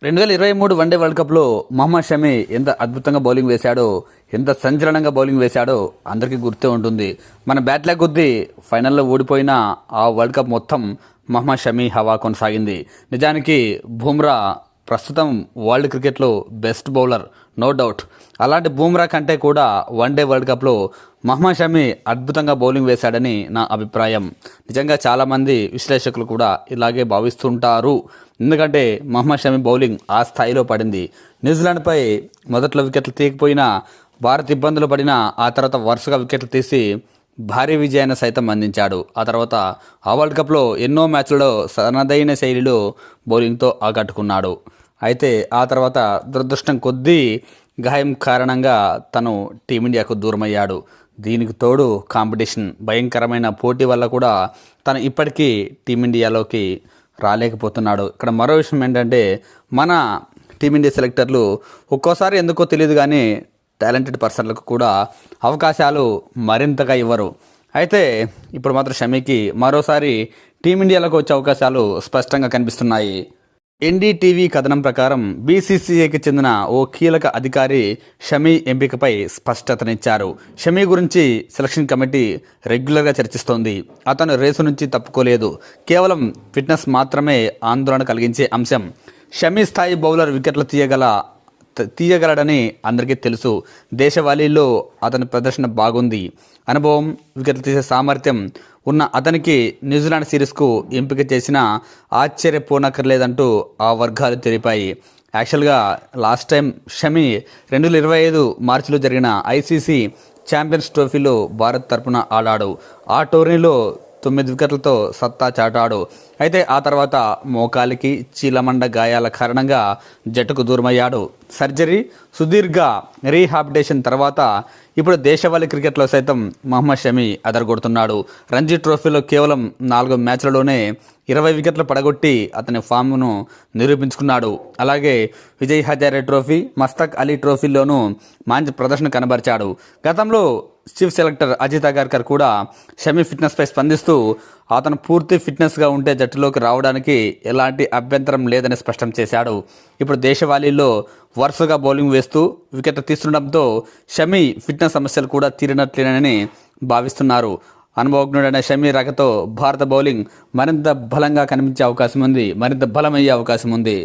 2023 one day world కప్లో మహమ్మద్ షమి ఎంత అద్భుతంగా బౌలింగ్ వేశాడో, ఎంత సంచలనంగా బౌలింగ్ వేశాడో అందరికీ గుర్తే ఉంటుంది. మన బ్యాట్ల కొద్దీ ఫైనల్లో ఓడిపోయిన ఆ వరల్డ్ కప్ మొత్తం మహమ్మద్ షమి హవా కొనసాగింది. నిజానికి బుమ్రా ప్రస్తుతం వరల్డ్ క్రికెట్లో బెస్ట్ బౌలర్, నో డౌట్. అలాంటి బుమ్రా కంటే కూడా వన్డే వరల్డ్ కప్లో మహమ్మద్ షమి అద్భుతంగా బౌలింగ్ వేశాడని నా అభిప్రాయం. నిజంగా చాలామంది విశ్లేషకులు కూడా ఇలాగే భావిస్తుంటారు. ఎందుకంటే మహమ్మద్ షమి బౌలింగ్ ఆ స్థాయిలో పడింది. న్యూజిలాండ్పై మొదట్లో వికెట్లు తీయకపోయినా భారత్ ఇబ్బందులు పడినా ఆ తర్వాత వరుసగా వికెట్లు తీసి భారీ విజయాన్ని సైతం అందించాడు. ఆ తర్వాత ఆ వరల్డ్ కప్లో ఎన్నో మ్యాచ్లలో తనదైన శైలిలో బౌలింగ్తో ఆకట్టుకున్నాడు. అయితే ఆ తర్వాత దురదృష్టం కొద్దీ గాయం కారణంగా తను టీమిండియాకు దూరమయ్యాడు. దీనికి తోడు కాంపిటీషన్, భయంకరమైన పోటీ వల్ల కూడా తను ఇప్పటికీ టీమిండియాలోకి రాలేకపోతున్నాడు. ఇక్కడ మరో విషయం ఏంటంటే, మన టీమిండియా సెలెక్టర్లు ఒక్కోసారి ఎందుకో తెలియదు కానీ టాలెంటెడ్ పర్సన్లకు కూడా అవకాశాలు మరింతగా ఇవ్వరు. అయితే ఇప్పుడు మాత్రం షమీకి మరోసారి టీమిండియాలోకి వచ్చే అవకాశాలు స్పష్టంగా కనిపిస్తున్నాయి. ఎన్డీటీవీ కథనం ప్రకారం బీసీసీఐకి చెందిన ఓ కీలక అధికారి షమీ ఎంపికపై స్పష్టతనిచ్చారు. షమీ గురించి సెలక్షన్ కమిటీ రెగ్యులర్గా చర్చిస్తోంది. అతను రేసు నుంచి తప్పుకోలేదు. కేవలం ఫిట్నెస్ మాత్రమే ఆందోళన కలిగించే అంశం. షమీ స్థాయి బౌలర్ వికెట్లు తీయగలడని అందరికీ తెలుసు. దేశవాళీలో అతని ప్రదర్శన బాగుంది. అనుభవం, వికెట్లు తీసే సామర్థ్యం ఉన్న అతనికి న్యూజిలాండ్ సిరీస్కు ఎంపిక చేసినా ఆశ్చర్యపోనక్కర్లేదంటూ ఆ వర్గాలు తెలిపాయి. యాక్చువల్గా లాస్ట్ టైం షమీ 2025 మార్చిలో జరిగిన ఐసీసీ ఛాంపియన్స్ ట్రోఫీలో భారత్ తరపున ఆడాడు. ఆ టోర్నీలో 9 వికెట్లతో సత్తా చాటాడు. అయితే ఆ తర్వాత మోకాలికి చీలమండ గాయాల కారణంగా జట్టుకు దూరమయ్యాడు. సర్జరీ, సుదీర్ఘ రీహాబిటేషన్ తర్వాత ఇప్పుడు దేశవాళీ క్రికెట్లో సైతం మహమ్మద్ షమి అదరగొడుతున్నాడు. రంజీ ట్రోఫీలో కేవలం 4 మ్యాచ్లలోనే 20 వికెట్లు పడగొట్టి అతని ఫామ్ను నిరూపించుకున్నాడు. అలాగే విజయ్ హజారే ట్రోఫీ, మస్తక్ అలీ ట్రోఫీల్లోనూ మంచి ప్రదర్శన కనబరిచాడు. గతంలో చీఫ్ సెలెక్టర్ అజిత్ అగర్కర్ కూడా షమి ఫిట్నెస్పై స్పందిస్తూ అతను పూర్తి ఫిట్నెస్గా ఉంటే జట్టులోకి రావడానికి ఎలాంటి అభ్యంతరం లేదని స్పష్టం చేశాడు. ఇప్పుడు దేశవాళీలో వరుసగా బౌలింగ్ వేస్తూ వికెట్లు తీస్తుండడంతో షమి ఫిట్నెస్ సమస్యలు కూడా తీరినట్లేనని భావిస్తున్నారు. అనుభవజ్ఞుడైన షమి రాకతో భారత బౌలింగ్ మరింత బలంగా కనిపించే అవకాశం ఉంది, మరింత బలమయ్యే అవకాశం ఉంది.